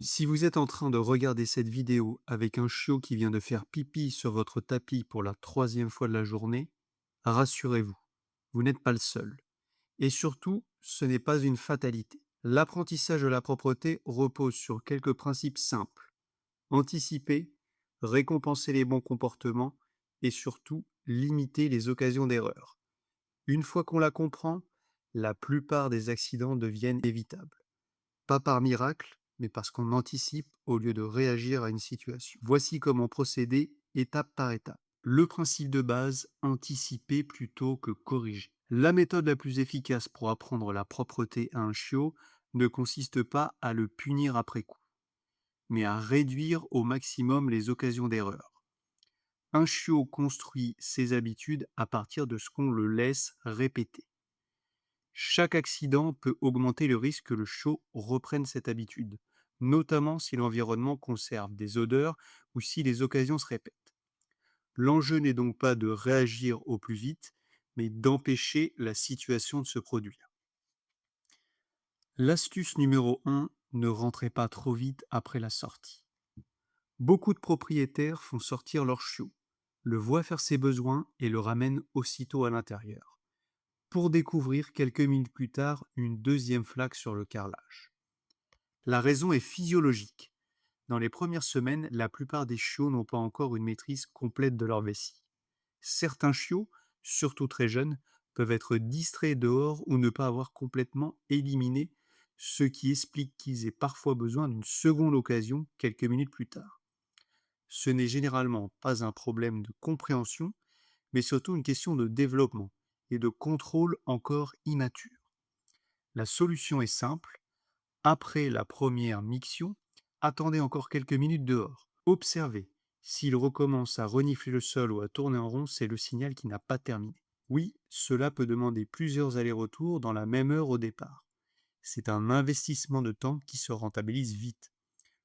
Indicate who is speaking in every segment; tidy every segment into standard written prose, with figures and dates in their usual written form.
Speaker 1: Si vous êtes en train de regarder cette vidéo avec un chiot qui vient de faire pipi sur votre tapis pour la troisième fois de la journée, rassurez-vous, vous n'êtes pas le seul. Et surtout, ce n'est pas une fatalité. L'apprentissage de la propreté repose sur quelques principes simples. Anticiper, récompenser les bons comportements et surtout limiter les occasions d'erreur. Une fois qu'on la comprend, la plupart des accidents deviennent évitables. Pas par miracle, mais parce qu'on anticipe au lieu de réagir à une situation. Voici comment procéder étape par étape. Le principe de base, anticiper plutôt que corriger. La méthode la plus efficace pour apprendre la propreté à un chiot ne consiste pas à le punir après coup, mais à réduire au maximum les occasions d'erreur. Un chiot construit ses habitudes à partir de ce qu'on le laisse répéter. Chaque accident peut augmenter le risque que le chiot reprenne cette habitude, notamment si l'environnement conserve des odeurs ou si les occasions se répètent. L'enjeu n'est donc pas de réagir au plus vite, mais d'empêcher la situation de se produire. L'astuce numéro 1, ne rentrez pas trop vite après la sortie. Beaucoup de propriétaires font sortir leur chiot, le voient faire ses besoins et le ramènent aussitôt à l'intérieur, pour découvrir quelques minutes plus tard une deuxième flaque sur le carrelage. La raison est physiologique. Dans les premières semaines, la plupart des chiots n'ont pas encore une maîtrise complète de leur vessie. Certains chiots, surtout très jeunes, peuvent être distraits dehors ou ne pas avoir complètement éliminé, ce qui explique qu'ils aient parfois besoin d'une seconde occasion quelques minutes plus tard. Ce n'est généralement pas un problème de compréhension, mais surtout une question de développement et de contrôle encore immature. La solution est simple. Après la première miction, attendez encore quelques minutes dehors. Observez. S'il recommence à renifler le sol ou à tourner en rond, c'est le signal qu'il n'a pas terminé. Oui, cela peut demander plusieurs allers-retours dans la même heure au départ. C'est un investissement de temps qui se rentabilise vite.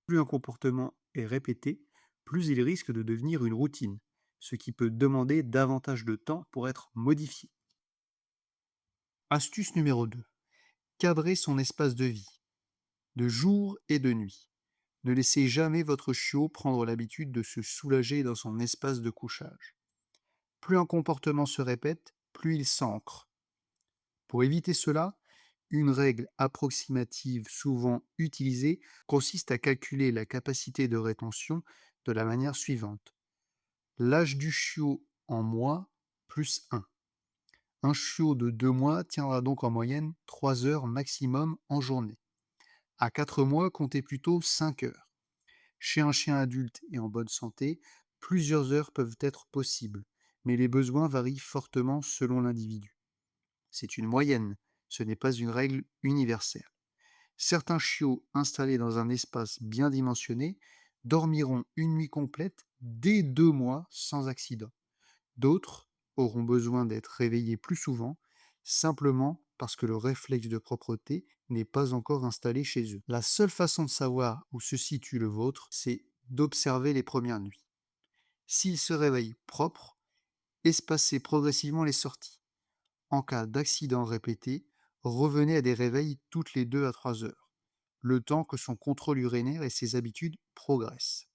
Speaker 1: Plus un comportement est répété, plus il risque de devenir une routine, ce qui peut demander davantage de temps pour être modifié. Astuce numéro 2. Cadrer son espace de vie, de jour et de nuit. Ne laissez jamais votre chiot prendre l'habitude de se soulager dans son espace de couchage. Plus un comportement se répète, plus il s'ancre. Pour éviter cela, une règle approximative souvent utilisée consiste à calculer la capacité de rétention de la manière suivante. L'âge du chiot en mois plus 1. Un chiot de 2 mois tiendra donc en moyenne 3 heures maximum en journée. À 4 mois, comptez plutôt 5 heures. Chez un chien adulte et en bonne santé, plusieurs heures peuvent être possibles, mais les besoins varient fortement selon l'individu. C'est une moyenne, ce n'est pas une règle universelle. Certains chiots installés dans un espace bien dimensionné dormiront une nuit complète dès 2 mois sans accident. D'autres auront besoin d'être réveillés plus souvent, simplement parce que le réflexe de propreté n'est pas encore installé chez eux. La seule façon de savoir où se situe le vôtre, c'est d'observer les premières nuits. S'il se réveille propre, espacez progressivement les sorties. En cas d'accident répété, revenez à des réveils toutes les 2 à 3 heures, le temps que son contrôle urinaire et ses habitudes progressent.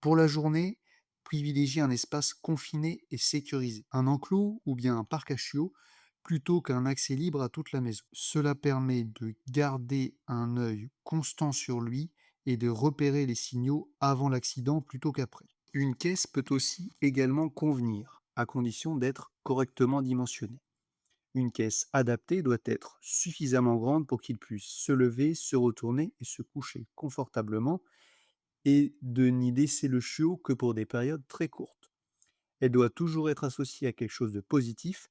Speaker 1: Pour la journée, privilégiez un espace confiné et sécurisé, un enclos ou bien un parc à chiots, plutôt qu'un accès libre à toute la maison. Cela permet de garder un œil constant sur lui et de repérer les signaux avant l'accident plutôt qu'après. Une caisse peut aussi également convenir, à condition d'être correctement dimensionnée. Une caisse adaptée doit être suffisamment grande pour qu'il puisse se lever, se retourner et se coucher confortablement, et de n'y laisser le chiot que pour des périodes très courtes. Elle doit toujours être associée à quelque chose de positif,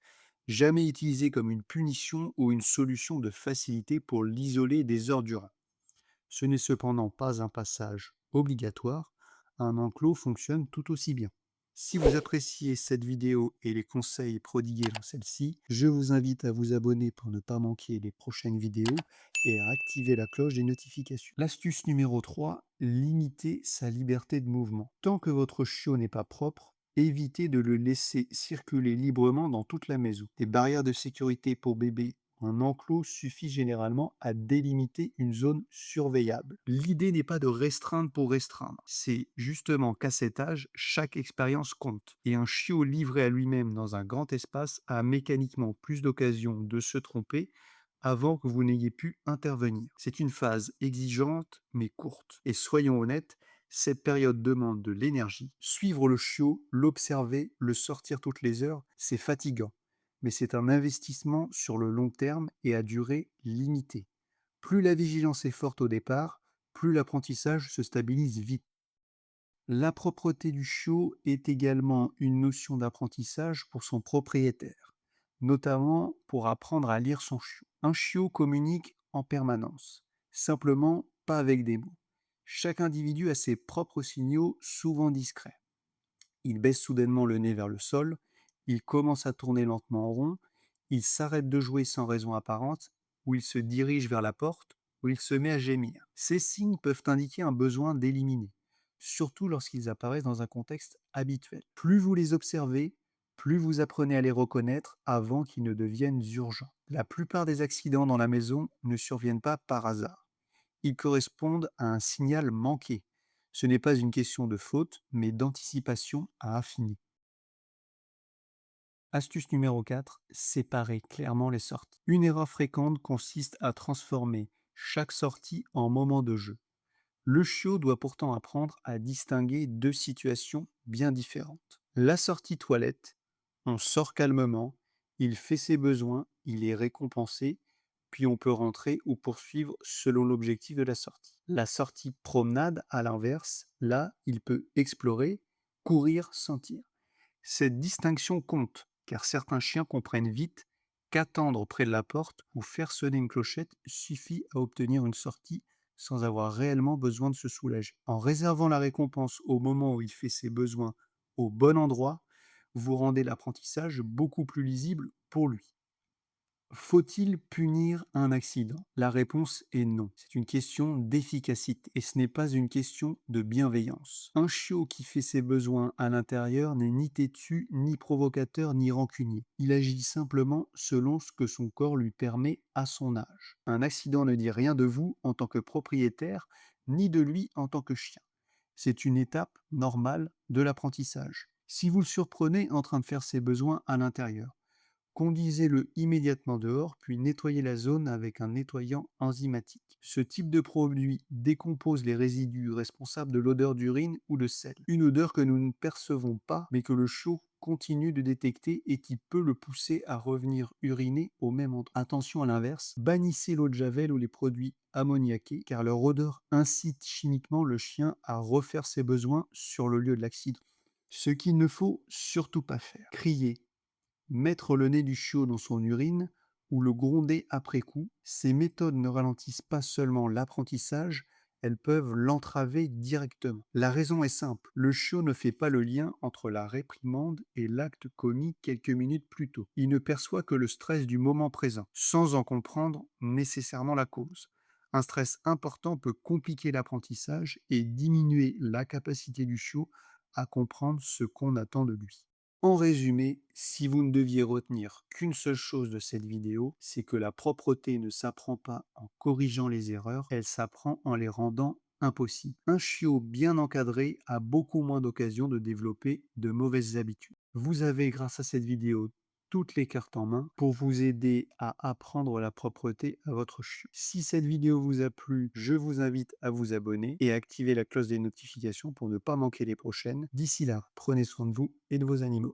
Speaker 1: jamais utilisée comme une punition ou une solution de facilité pour l'isoler des heures durant. Ce n'est cependant pas un passage obligatoire, un enclos fonctionne tout aussi bien. Si vous appréciez cette vidéo et les conseils prodigués dans celle-ci, je vous invite à vous abonner pour ne pas manquer les prochaines vidéos et à activer la cloche des notifications. L'astuce numéro 3, limiter sa liberté de mouvement. Tant que votre chiot n'est pas propre, évitez de le laisser circuler librement dans toute la maison. Des barrières de sécurité pour bébés Un enclos suffit généralement à délimiter une zone surveillable. L'idée n'est pas de restreindre pour restreindre, c'est justement qu'à cet âge, chaque expérience compte. Et un chiot livré à lui-même dans un grand espace a mécaniquement plus d'occasions de se tromper avant que vous n'ayez pu intervenir. C'est une phase exigeante mais courte. Et soyons honnêtes, cette période demande de l'énergie. Suivre le chiot, l'observer, le sortir toutes les heures, c'est fatigant, mais c'est un investissement sur le long terme et à durée limitée. Plus la vigilance est forte au départ, plus l'apprentissage se stabilise vite. La propreté du chiot est également une notion d'apprentissage pour son propriétaire, notamment pour apprendre à lire son chiot. Un chiot communique en permanence, simplement pas avec des mots. Chaque individu a ses propres signaux, souvent discrets. Il baisse soudainement le nez vers le sol, il commence à tourner lentement en rond, il s'arrête de jouer sans raison apparente, ou il se dirige vers la porte, ou il se met à gémir. Ces signes peuvent indiquer un besoin d'éliminer, surtout lorsqu'ils apparaissent dans un contexte habituel. Plus vous les observez, plus vous apprenez à les reconnaître avant qu'ils ne deviennent urgents. La plupart des accidents dans la maison ne surviennent pas par hasard. Ils correspondent à un signal manqué. Ce n'est pas une question de faute, mais d'anticipation à affiner. Astuce numéro 4, séparer clairement les sorties. Une erreur fréquente consiste à transformer chaque sortie en moment de jeu. Le chiot doit pourtant apprendre à distinguer deux situations bien différentes. La sortie toilette, on sort calmement, il fait ses besoins, il est récompensé, puis on peut rentrer ou poursuivre selon l'objectif de la sortie. La sortie promenade, à l'inverse, là, il peut explorer, courir, sentir. Cette distinction compte, car certains chiens comprennent vite qu'attendre près de la porte ou faire sonner une clochette suffit à obtenir une sortie sans avoir réellement besoin de se soulager. En réservant la récompense au moment où il fait ses besoins au bon endroit, vous rendez l'apprentissage beaucoup plus lisible pour lui. Faut-il punir un accident? La réponse est non. C'est une question d'efficacité et ce n'est pas une question de bienveillance. Un chiot qui fait ses besoins à l'intérieur n'est ni têtu, ni provocateur, ni rancunier. Il agit simplement selon ce que son corps lui permet à son âge. Un accident ne dit rien de vous en tant que propriétaire, ni de lui en tant que chien. C'est une étape normale de l'apprentissage. Si vous le surprenez en train de faire ses besoins à l'intérieur, conduisez-le immédiatement dehors, puis nettoyez la zone avec un nettoyant enzymatique. Ce type de produit décompose les résidus responsables de l'odeur d'urine ou de sel. Une odeur que nous ne percevons pas, mais que le chiot continue de détecter et qui peut le pousser à revenir uriner au même endroit. Attention à l'inverse, bannissez l'eau de javel ou les produits ammoniaqués, car leur odeur incite chimiquement le chien à refaire ses besoins sur le lieu de l'accident. Ce qu'il ne faut surtout pas faire. Crier, mettre le nez du chiot dans son urine ou le gronder après coup, ces méthodes ne ralentissent pas seulement l'apprentissage, elles peuvent l'entraver directement. La raison est simple, le chiot ne fait pas le lien entre la réprimande et l'acte commis quelques minutes plus tôt. Il ne perçoit que le stress du moment présent, sans en comprendre nécessairement la cause. Un stress important peut compliquer l'apprentissage et diminuer la capacité du chiot à comprendre ce qu'on attend de lui. En résumé, si vous ne deviez retenir qu'une seule chose de cette vidéo, c'est que la propreté ne s'apprend pas en corrigeant les erreurs, elle s'apprend en les rendant impossibles. Un chiot bien encadré a beaucoup moins d'occasions de développer de mauvaises habitudes. Vous avez, grâce à cette vidéo, toutes les cartes en main pour vous aider à apprendre la propreté à votre chiot. Si cette vidéo vous a plu, je vous invite à vous abonner et à activer la cloche des notifications pour ne pas manquer les prochaines. D'ici là, prenez soin de vous et de vos animaux.